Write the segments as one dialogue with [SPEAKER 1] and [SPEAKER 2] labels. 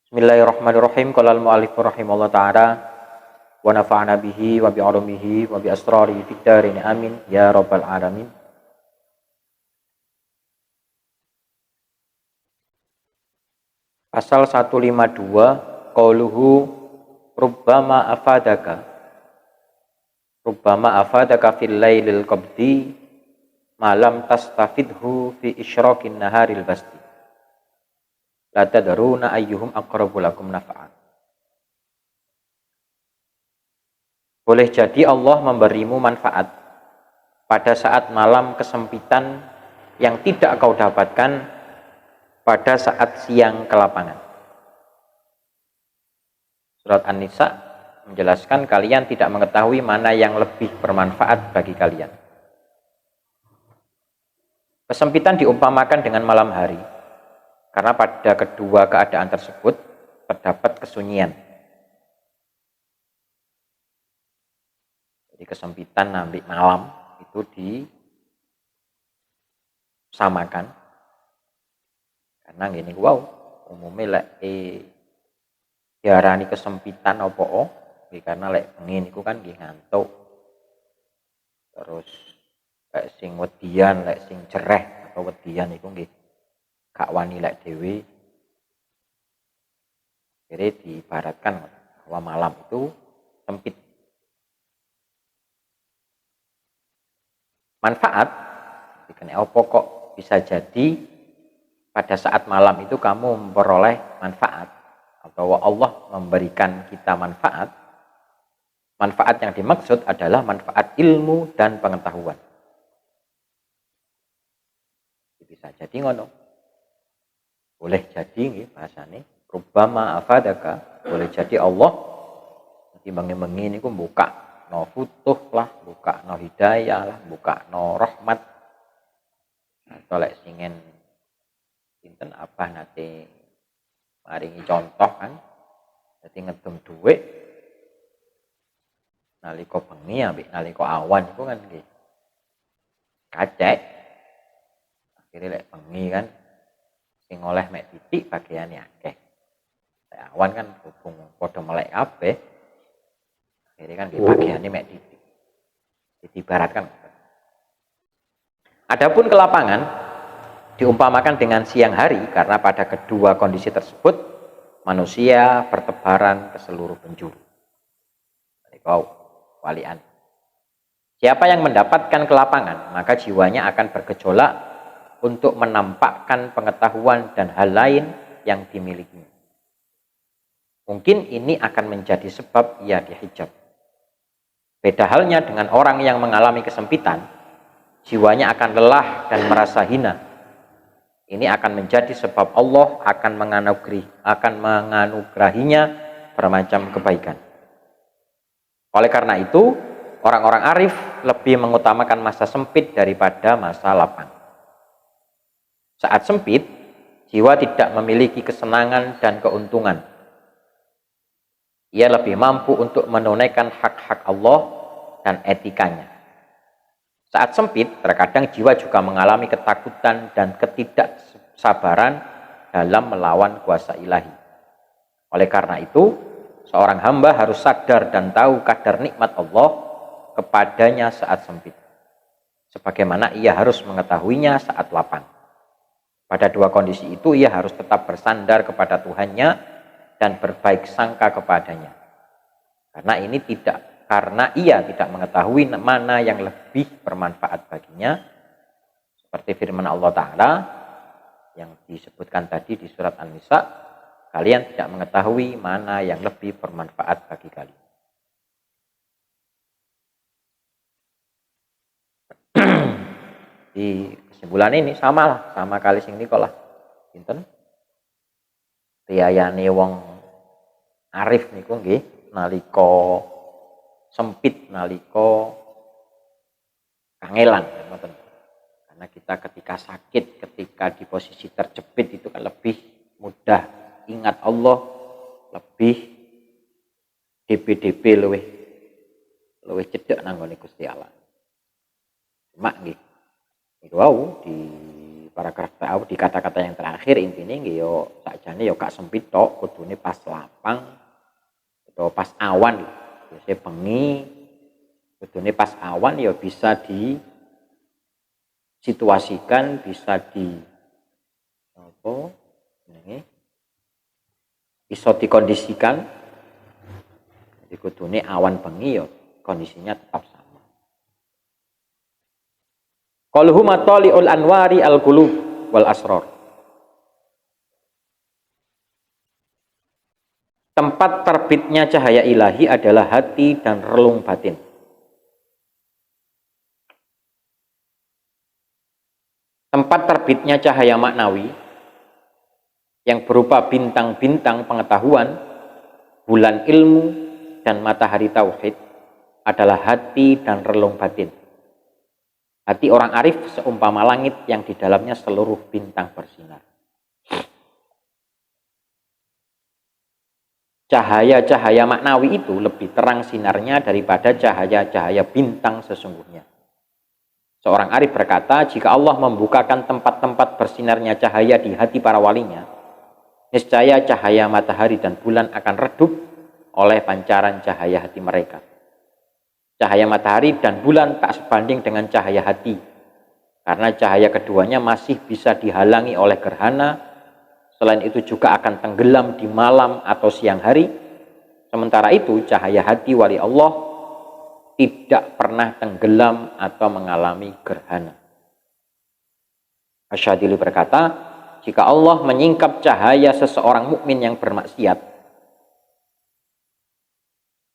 [SPEAKER 1] Bismillahirrahmanirrahim. Qala al-mu'allif rahimahullah ta'ala wa nafa'ana bihi wa bi 'ulumihi wa bi asrarihi fid dharain amin ya rabbal alamin. Pasal 152 qauluhu rubbama afadaka fil lailil qabdi malam tastafidhu fi isyraqin naharil basti la tadruna ayyuhum aqrabu lakum nafa'an. Boleh jadi Allah memberimu manfaat pada saat malam kesempitan yang tidak kau dapatkan pada saat siang kelapangan. Surat An-Nisa menjelaskan kalian tidak mengetahui mana yang lebih bermanfaat bagi kalian. Kesempitan diumpamakan dengan malam hari karena pada kedua keadaan tersebut terdapat kesunyian. Jadi kesempitan sampai malam itu disamakan karena gini umumnya diarani kesempitan apa karena bengi niku kan nggih ngantuk. Terus sing wedian sing cereh atau wedian iku nggih gak wani dhewe. Jadi diibaratkan bahwa malam itu sempit. Manfaat dikene apa kok bisa jadi pada saat malam itu kamu memperoleh manfaat atau Allah memberikan kita manfaat. Manfaat yang dimaksud adalah manfaat ilmu dan pengetahuan. Bisa jadi ngono. Boleh jadi nggih bahasane rubbama afadaka, boleh jadi Allah bengi-bengi niku buka no futuh lah, buka no hidayah lah, buka no rahmat. Atau lek singen pinten apa nate maringi contoh kan. Dadi ngedum dhuwit nalika bengi ambek nalika awan iku kan nggih kacek. Akhire lek bengi kan sing oleh mek titik bagiane akeh. Lek awan kan hubung padha melek kabeh. Akhirnya kan di bagiannya mek titik. Diibaratkan. Adapun kelapangan diumpamakan dengan siang hari karena pada kedua kondisi tersebut manusia bertebaran ke seluruh penjuru. Walian. Siapa yang mendapatkan kelapangan, maka jiwanya akan bergejolak untuk menampakkan pengetahuan dan hal lain yang dimilikinya. Mungkin ini akan menjadi sebab ia dihijab. Beda halnya dengan orang yang mengalami kesempitan, jiwanya akan lelah dan merasa hina. Ini akan menjadi sebab Allah akan menganugerahinya bermacam kebaikan. Oleh karena itu, orang-orang arif lebih mengutamakan masa sempit daripada masa lapang. Saat sempit, jiwa tidak memiliki kesenangan dan keuntungan. Ia lebih mampu untuk menunaikan hak-hak Allah dan etikanya. Saat sempit, terkadang jiwa juga mengalami ketakutan dan ketidaksabaran dalam melawan kuasa ilahi. Oleh karena itu, seorang hamba harus sadar dan tahu kadar nikmat Allah kepadanya saat sempit. Sebagaimana ia harus mengetahuinya saat lapang. Pada dua kondisi itu, ia harus tetap bersandar kepada Tuhannya dan berbaik sangka kepadanya. Karena ia tidak mengetahui mana yang lebih bermanfaat baginya. Seperti firman Allah Ta'ala yang disebutkan tadi di surat An-Nisa, kalian tidak mengetahui mana yang lebih bermanfaat bagi kalian. Di kesimpulan ini sama kali sing nikolah. Pinten? Riyayane wong arif niku nggih nalika sempit, nalika kangelan ngoten. Karena kita ketika sakit, ketika di posisi terjepit itu kan lebih mudah ingat Allah, lebih DP luwih cedhek nang ngene Gusti Allah. Cuma nggih niku wau paragraf tahu di kata-kata yang terakhir intinya yo sakjane yo gak sempit tok, kudune pas lapang atau pas awan. Biasanya bengi kudune pas awan yo bisa disituasikan, bisa di apa jenenge? Bisa dikondisikan. Jadi kudune awan bengi yo kondisinya tetap sama. Qaluhu matali'ul anwari al-qulub wal asrar. Tempat terbitnya cahaya ilahi adalah hati dan relung batin. Tempat terbitnya cahaya maknawi yang berupa bintang-bintang pengetahuan, bulan ilmu, dan matahari tauhid adalah hati dan relung batin. Hati orang arif seumpama langit yang di dalamnya seluruh bintang bersinar. Cahaya-cahaya maknawi itu lebih terang sinarnya daripada cahaya-cahaya bintang sesungguhnya. Seorang arif berkata, jika Allah membukakan tempat-tempat bersinarnya cahaya di hati para walinya, niscaya cahaya matahari dan bulan akan redup oleh pancaran cahaya hati mereka. Cahaya matahari dan bulan tak sebanding dengan cahaya hati, karena cahaya keduanya masih bisa dihalangi oleh gerhana. Selain itu juga akan tenggelam di malam atau siang hari. Sementara itu cahaya hati wali Allah tidak pernah tenggelam atau mengalami gerhana. Asyadili berkata, jika Allah menyingkap cahaya seseorang mukmin yang bermaksiat,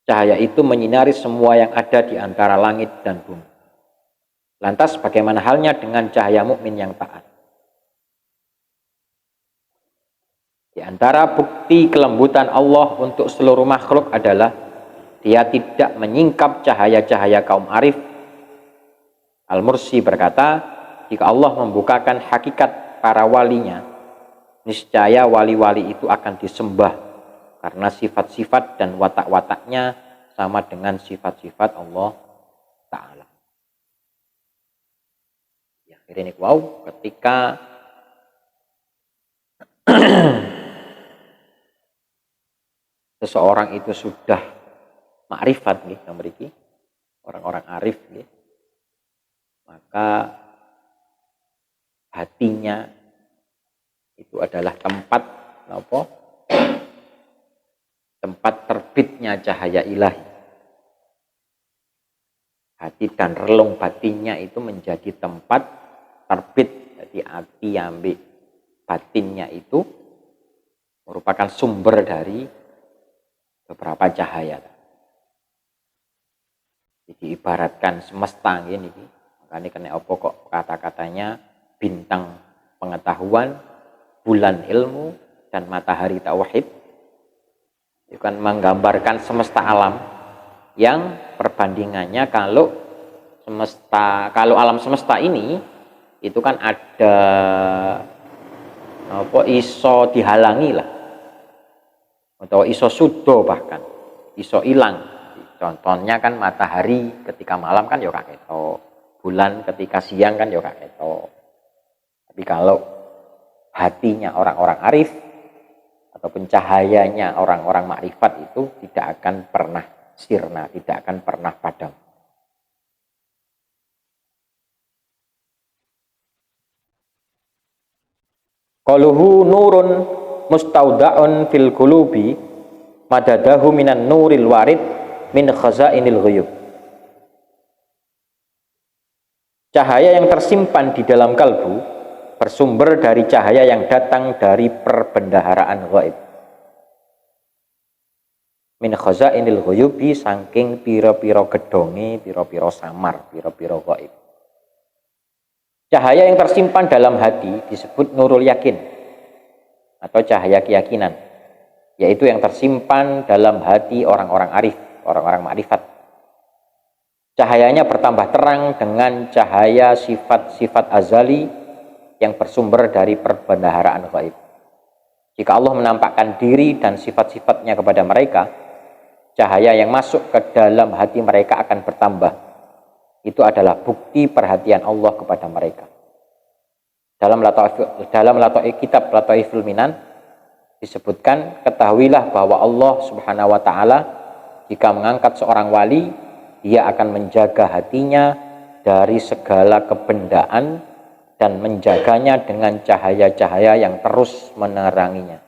[SPEAKER 1] cahaya itu menyinari semua yang ada di antara langit dan bumi. Lantas bagaimana halnya dengan cahaya mukmin yang taat? Di antara bukti kelembutan Allah untuk seluruh makhluk adalah Dia tidak menyingkap cahaya-cahaya kaum arif. Al-Mursi berkata, jika Allah membukakan hakikat para walinya, niscaya wali-wali itu akan disembah karena sifat-sifat dan watak-wataknya sama dengan sifat-sifat Allah Ta'ala. Ya, akhirnya wow, ketika seseorang itu sudah ma'rifat nih, memiliki orang-orang arif nih, maka hatinya itu adalah tempat apa? Tempat terbitnya cahaya ilahi. Hati dan relung batinnya itu menjadi tempat terbit. Jadi hati ambil batinnya itu merupakan sumber dari beberapa cahaya. Jadi ibaratkan semesta ini, makanya kena apa kok kata-katanya bintang pengetahuan, bulan ilmu, dan matahari tauhid. Itu kan menggambarkan semesta alam yang perbandingannya kalau alam semesta ini itu kan ada apa iso dihalangi lah, atau iso sudo, bahkan iso hilang. Contohnya kan matahari ketika malam kan ya ketok, bulan ketika siang kan ya ketok. Tapi kalau hatinya orang-orang arif ataupun cahayanya orang-orang makrifat itu tidak akan pernah sirna, tidak akan pernah padam. Qaluhu nurun mustauda'un fil qulubi madadahu minan nuril warid min khazainil ghuyub. Cahaya yang tersimpan di dalam kalbu bersumber dari cahaya yang datang dari perbendaharaan ghaib. Min khazainil ghuyubi, saking piro-piro gedonge, piro-piro samar, piro-piro ghaib. Cahaya yang tersimpan dalam hati disebut nurul yakin atau cahaya keyakinan, yaitu yang tersimpan dalam hati orang-orang arif, orang-orang makrifat. Cahayanya bertambah terang dengan cahaya sifat-sifat azali yang bersumber dari perbendaharaan gaib. Jika Allah menampakkan diri dan sifat-sifatnya kepada mereka, cahaya yang masuk ke dalam hati mereka akan bertambah. Itu adalah bukti perhatian Allah kepada mereka. Dalam kitab Lataiful Minan disebutkan, ketahuilah bahwa Allah Subhanahu wa taala jika mengangkat seorang wali, dia akan menjaga hatinya dari segala kebendaan dan menjaganya dengan cahaya-cahaya yang terus meneranginya.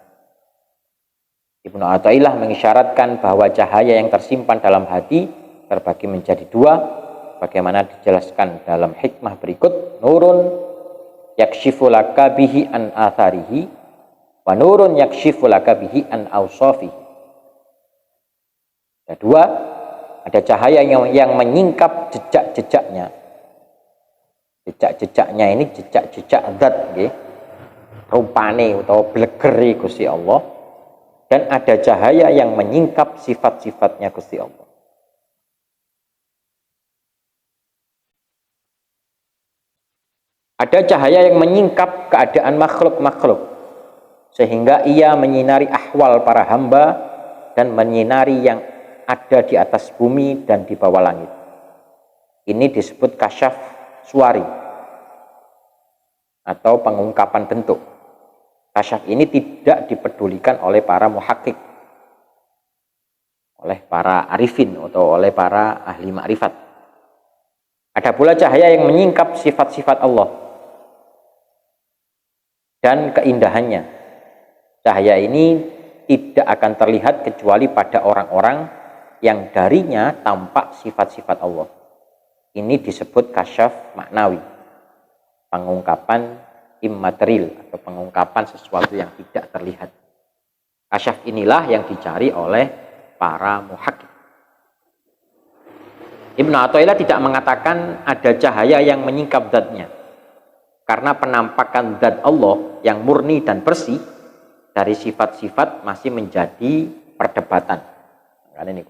[SPEAKER 1] Ibnu Athaillah mengisyaratkan bahwa cahaya yang tersimpan dalam hati terbagi menjadi dua, bagaimana dijelaskan dalam hikmah berikut: nurun yakshifu laka bihi an atharihi wa nurun yakshifu laka bihi an awsafihi. Ada dua, ada cahaya yang menyingkap jejak-jejaknya. Jejak-jejaknya ini jejak-jejak zat nggih, rupane utawa blegere Gusti Allah, dan ada cahaya yang menyingkap sifat-sifatnya Gusti Allah. Ada cahaya yang menyingkap keadaan makhluk-makhluk, sehingga ia menyinari ahwal para hamba dan menyinari yang ada di atas bumi dan di bawah langit. Ini disebut kasyaf suwari atau pengungkapan bentuk. Kasyaf ini tidak dipedulikan oleh para muhakkik, oleh para arifin atau oleh para ahli makrifat. Ada pula cahaya yang menyingkap sifat-sifat Allah dan keindahannya. Cahaya ini tidak akan terlihat kecuali pada orang-orang yang darinya tampak sifat-sifat Allah. Ini disebut kasyaf maknawi, pengungkapan immaterial atau pengungkapan sesuatu yang tidak terlihat. Kasyaf inilah yang dicari oleh para muhakkik. Ibnu Athaillah tidak mengatakan ada cahaya yang menyingkap zatnya, karena penampakan zat Allah yang murni dan bersih dari sifat-sifat masih menjadi perdebatan. Kan ini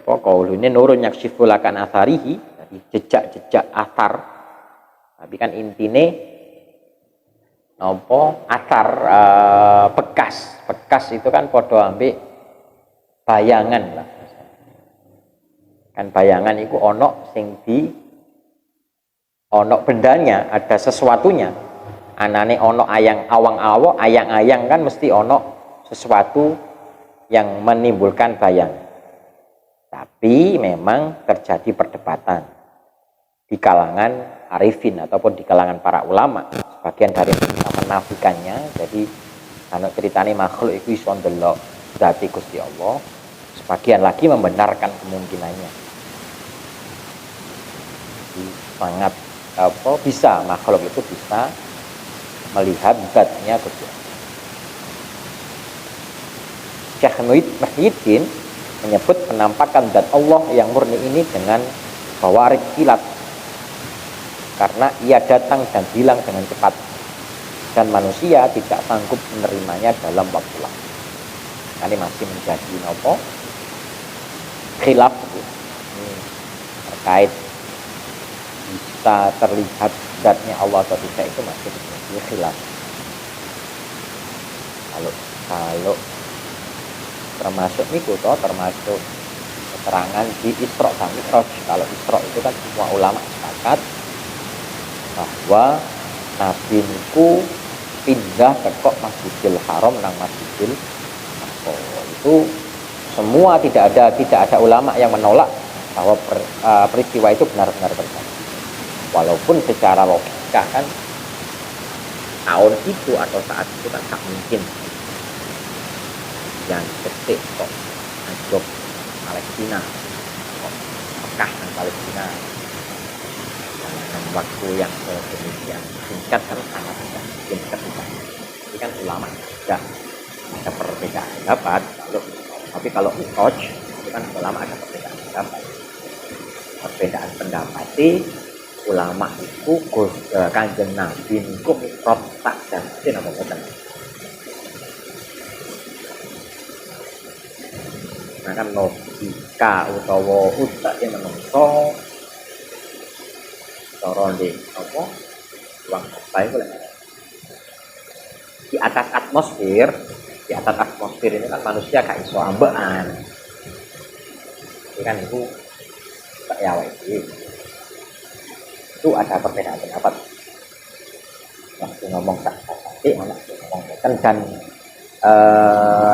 [SPEAKER 1] qaulune nurun yakshifu lakan atharihi, jadi jejak-jejak athar. Tapi kan intine athar, bekas itu kan padha ambek bayangan lah. Kan bayangan itu ono sing ono bendanya, ada sesuatunya. Anane ono ayang-ayang kan mesti ono sesuatu yang menimbulkan bayang. Tapi memang terjadi perdebatan di kalangan arifin ataupun di kalangan para ulama. Sebagian dari mereka menafikannya. Jadi kalau ceritanya makhluk itu iso ndelok zati Gusti Allah, sebagian lagi membenarkan kemungkinannya. Jadi sangat bisa makhluk itu bisa melihat zatnya Gusti Allah. Syekh Muhyiddin menyebut penampakan zat Allah yang murni ini dengan bawarik kilat, karena ia datang dan hilang dengan cepat dan manusia tidak sanggup menerimanya dalam waktu lama. Ini masih menjadi khilaf terkait bisa terlihat zatnya Allah atau tidak, itu masih menjadi khilaf. Kalau termasuk termasuk keterangan di Isra dan Mi'raj. Kalau Isra itu kan semua ulama sepakat bahwa Nabi niku pindah ke Masjidil Haram nang Masjidil Aqsa. Itu semua tidak ada ulama yang menolak bahwa peristiwa itu benar-benar terjadi. Walaupun secara logika kan tahun itu atau saat itu kan tak mungkin yang detik kok Najib Palestina, kok Mekah dan Palestina dalam waktu yang sedemikian singkat kan sangat tidak mungkin ketika. Ini kan ulama tidak ada perbedaan pendapat. Tapi kalau Mi'raj itu kan ulama ada perbedaan pendapat. Perbedaan pendapat ulama itu Kanjeng Nabi itu Mi'raj tak jadi nama boten. Kan logika utawa utak yang menungso cara di ruang apa itu di atas atmosfer ini kan manusia gak iso ambekan. Ini kan itu tak ya itu ada perbedaan pendapat. Waktu ngomong sak sate, anak ngomong boten. Dan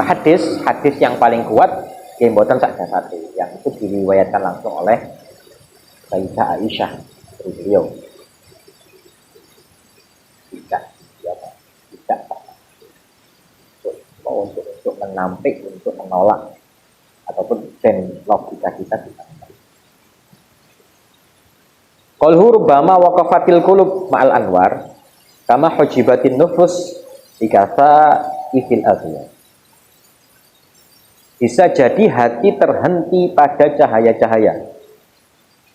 [SPEAKER 1] hadis yang paling kuat yang boten sak sate, yang itu diriwayatkan langsung oleh Sayyidah Aisyah dari beliau. Tidak untuk menampik, untuk menolak ataupun dan logika kita tidak. Qalhu rubbama waqafatil qulub ma'al anwar kama hujibatin nufus dikasa ifil azya. Bisa jadi hati terhenti pada cahaya-cahaya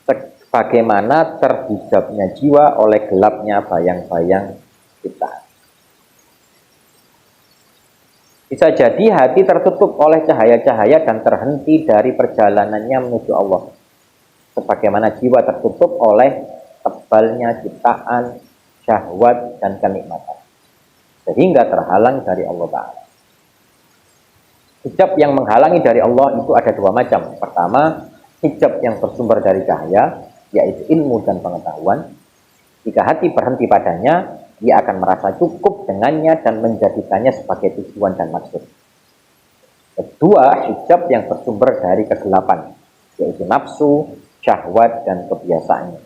[SPEAKER 1] sebagaimana terhijabnya jiwa oleh gelapnya bayang-bayang kita. Bisa jadi hati tertutup oleh cahaya-cahaya dan terhenti dari perjalanannya menuju Allah, sebagaimana jiwa tertutup oleh tebalnya ciptaan, syahwat, dan kenikmatan, sehingga terhalang dari Allah Ta'ala. Hijab yang menghalangi dari Allah itu ada dua macam. Pertama, hijab yang bersumber dari cahaya, yaitu ilmu dan pengetahuan. Jika hati berhenti padanya, dia akan merasa cukup dengannya dan menjadikannya sebagai tujuan dan maksud. Kedua, hijab yang bersumber dari kegelapan, yaitu nafsu, syahwat, dan kebiasaannya.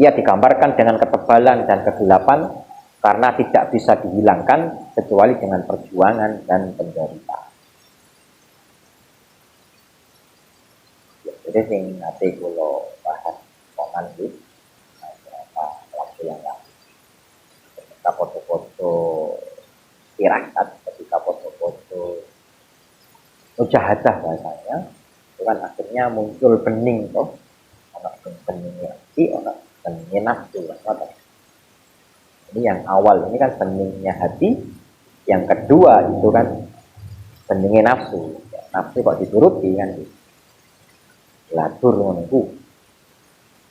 [SPEAKER 1] Ia digambarkan dengan ketebalan dan kegelapan karena tidak bisa dihilangkan kecuali dengan perjuangan dan penderitaan. Jadi sing nanti kalau bahas omongan itu beberapa waktu yang lalu, ketika foto-foto tirakat, ketika foto-foto mujahadah bahasanya, itu kan akhirnya muncul bening toh, orang beningnya hati, orang beningnya nafsu. Ini yang awal ini kan beningnya hati, yang kedua itu kan beningnya nafsu. Nafsu kok dituruti kan? Latur menunggu.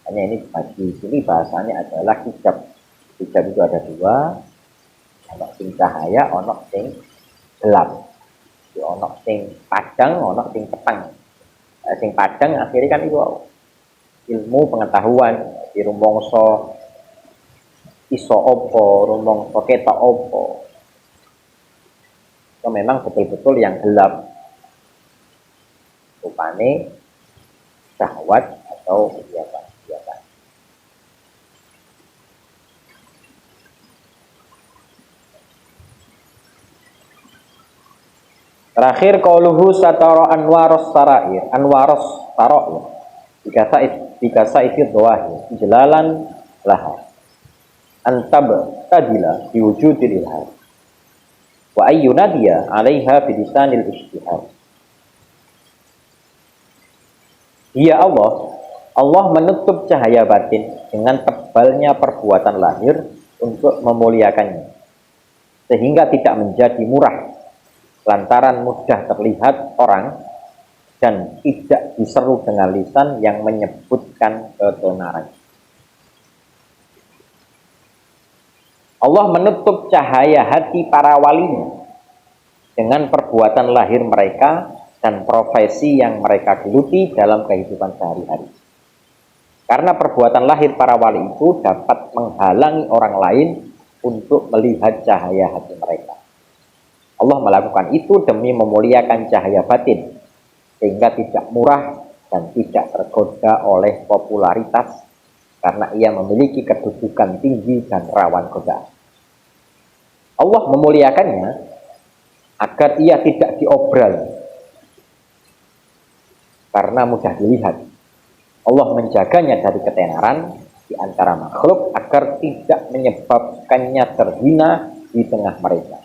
[SPEAKER 1] Hanya ini bagi sini bahasanya adalah hijab. Hijab itu ada dua, ono sing cahaya, ono sing gelap. Ono sing padang, ono sing petang. Sing padang akhirnya kan itu ilmu pengetahuan, di rumongso iso opo, rumongso ketok opo. Itu memang betul-betul yang gelap. Rupane syahwat atau kebiasaan. Terakhir qauluhu satara anwaros sarair, anwaros sarair. Dikasa itu dhawahir, jelalan laha. Antab tadila biwujudil ilhad. Wa ayyunadiya 'alaiha bidisanil ijtihad. Ya Allah menutup cahaya batin dengan tebalnya perbuatan lahir untuk memuliakannya, sehingga tidak menjadi murah, lantaran mudah terlihat orang dan tidak diseru dengan lisan yang menyebutkan ketenaran. Allah menutup cahaya hati para walinya dengan perbuatan lahir mereka dan profesi yang mereka geluti dalam kehidupan sehari-hari. Karena perbuatan lahir para wali itu dapat menghalangi orang lain untuk melihat cahaya hati mereka. Allah melakukan itu demi memuliakan cahaya batin, sehingga tidak murah dan tidak tergoda oleh popularitas, karena ia memiliki kedudukan tinggi dan rawan godaan. Allah memuliakannya agar ia tidak diobral, karena mudah dilihat. Allah menjaganya dari ketenaran di antara makhluk agar tidak menyebabkannya terhina di tengah mereka.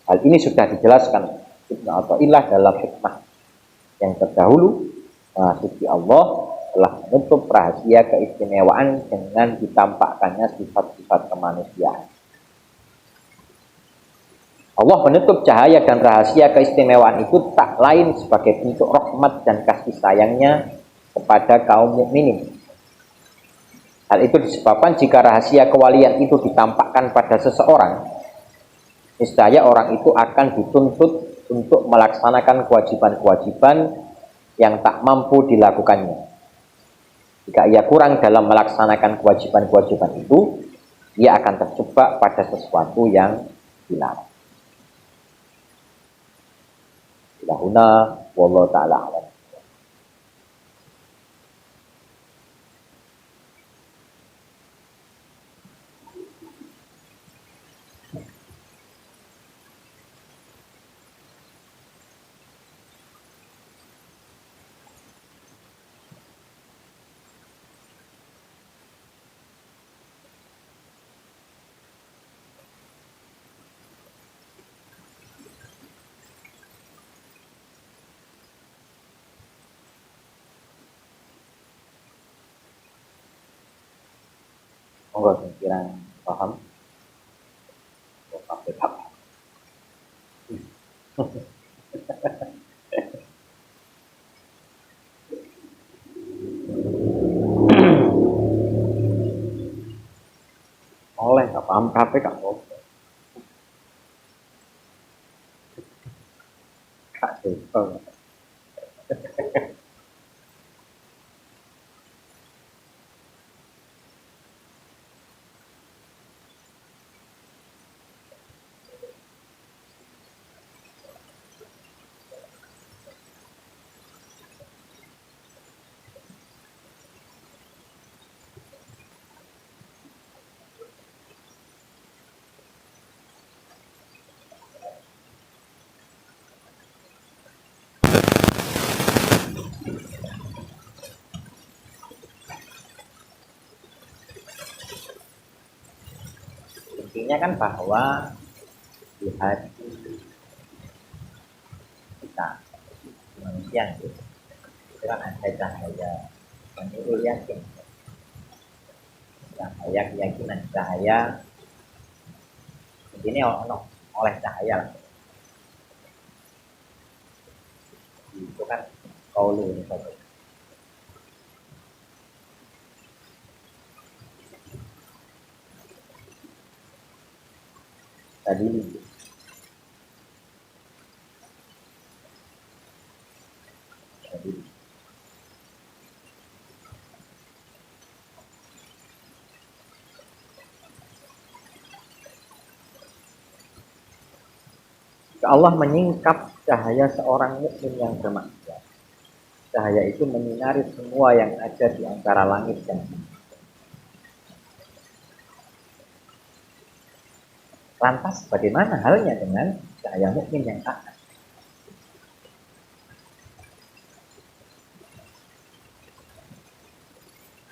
[SPEAKER 1] Hal ini sudah dijelaskan Ibnu Athaillah dalam hikmah yang terdahulu. Suci Allah telah menutup rahasia keistimewaan dengan ditampakkannya sifat-sifat kemanusiaan. Allah menutup cahaya dan rahasia keistimewaan itu tak lain sebagai bentuk rahmat dan kasih sayangnya kepada kaum mukminin. Hal itu disebabkan jika rahasia kewalian itu ditampakkan pada seseorang, niscaya orang itu akan dituntut untuk melaksanakan kewajiban-kewajiban yang tak mampu dilakukannya. Jika ia kurang dalam melaksanakan kewajiban-kewajiban itu, ia akan terjebak pada sesuatu yang dilarang. Ilahuna wallahu ta'ala alam. Monggo sing kirang paham. Sampai kapan? Oleh nggak paham kafe kak mau kak Dewa. Intinya kan bahwa di hati kita manusia itu kan ada cahaya menurut yakin, cahaya keyakinan, cahaya ini oleh cahaya itu kan kaulu misalnya. Tadi Allah menyingkap cahaya seorang mukmin yang bermaksiat. Cahaya itu menyinari semua yang ada di antara langit dan bumi. Lantas bagaimana halnya dengan cahaya mukmin yang taat?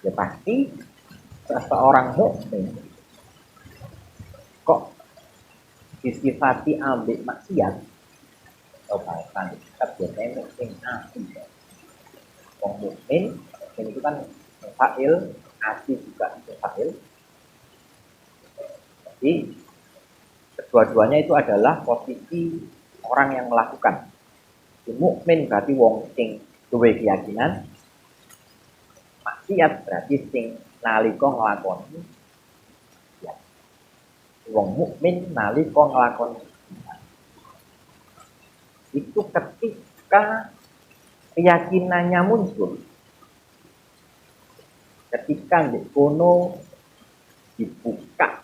[SPEAKER 1] Ya pasti seseorang mukmin kok disifati ambil maksiat atau bahkan kita biasanya mukmin mukmin itu kan fa'il, asli juga itu fa'il. Jadi kedua-duanya itu adalah posisi orang yang melakukan. Mukmin berarti wong sing duwe keyakinan, maksiat berarti sing nalika nglakoni. Ya. Wong mukmin nalika nglakoni itu ketika keyakinannya muncul, ketika di kono dibuka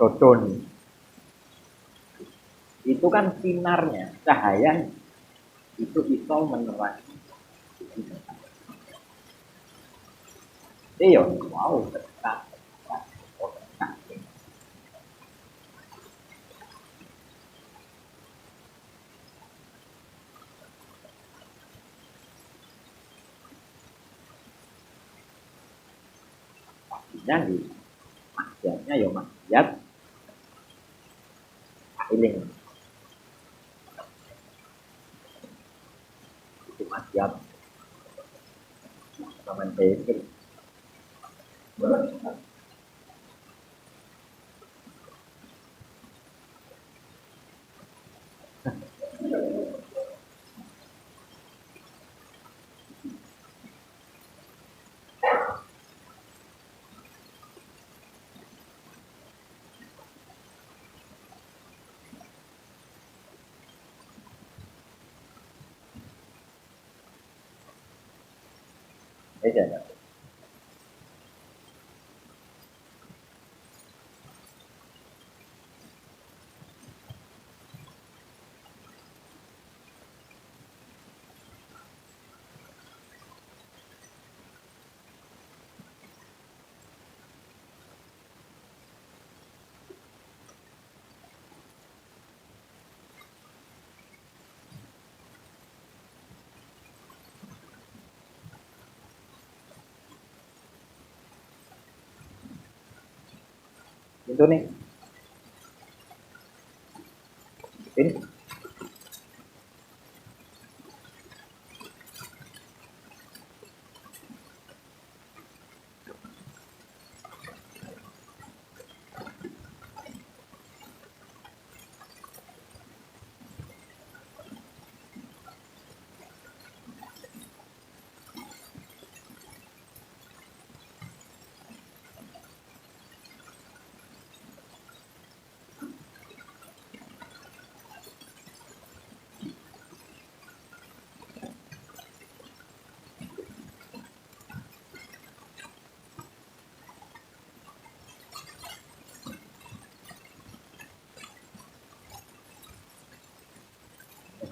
[SPEAKER 1] dodoni, itu kan sinarnya, cahaya itu bisa menerangi. Iya, wow, ketika pastinya di maksiatnya ya maksiat iling itu maksiat sama itu. Beda ya. Itu nih. Ini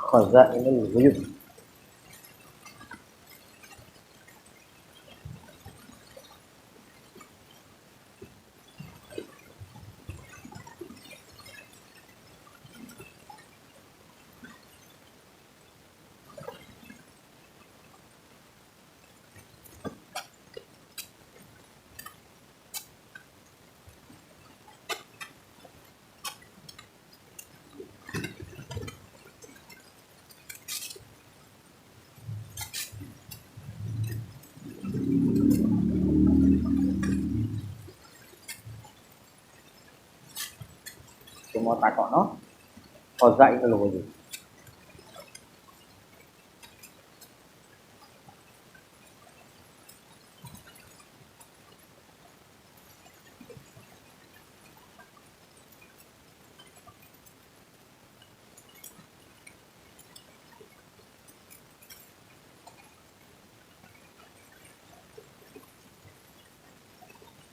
[SPEAKER 1] Khazainul Ghuyub. Semua takokno Khazainul Ghuyub.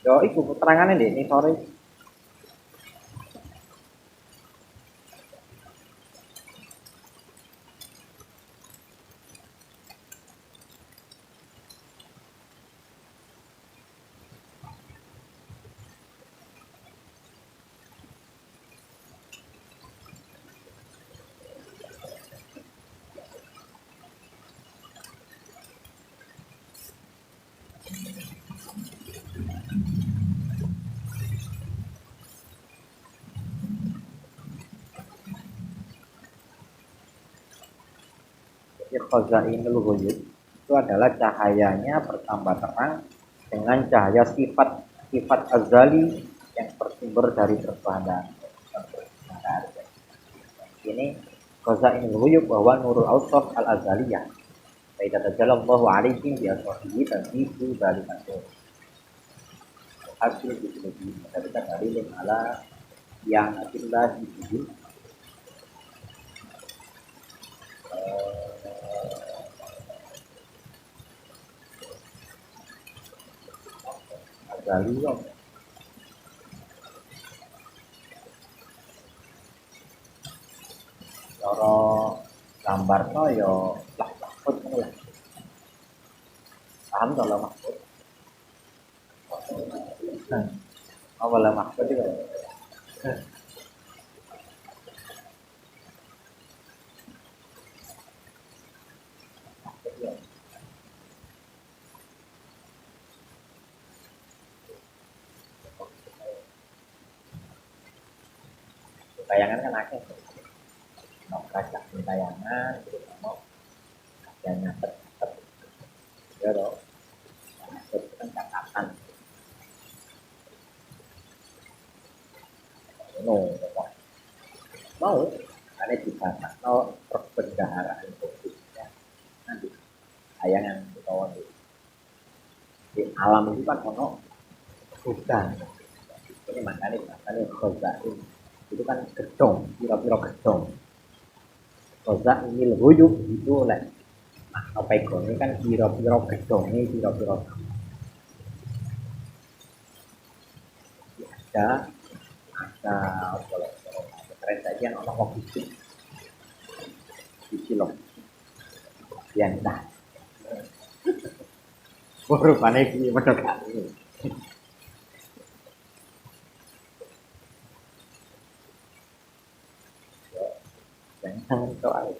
[SPEAKER 1] Yo iku keterangane Dik ini sore. Khazainul Ghuyub itu adalah cahayanya bertambah terang dengan cahaya sifat azali yang bersumber dari perbahanan. Ini Khazainul Ghuyub bahwa nurul awsaf al azaliyah. Faidah tajallallahu alaihim bi aswahihi tanzihu dzalika nur. Hasil disebut dari dalil ala yang atillah di azaliyah. Cara gambarno ya lah mahfud ngono lah. Paham to lah mahfud? Apa lah mahfud itu? Tayangan kan akeh. Mau kacak tayangan, terus mau kacanya tetep. Ya toh. Itu kan catatan. No, mau ada di sana no perbendaharaan khususnya nanti tayangan kawan di alam itu kan ono hutan ini makanya khozain itu kan gedong pira-pira gedong khozain ini lebuyuk itu oleh apa ini kan pira-pira gedong ini pira-pira ada boleh keren saja ono logistik di loh yang dah rupanya ini mendekat ini jangan soal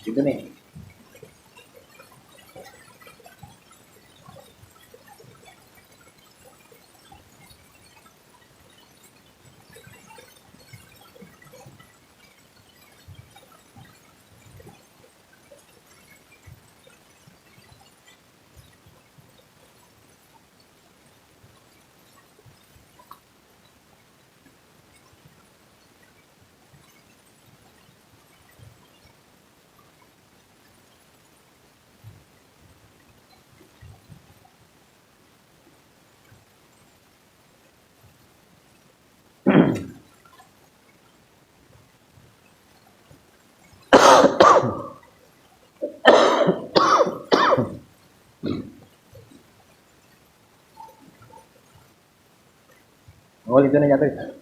[SPEAKER 2] Gitu nih. Oh, itu nih jatuh.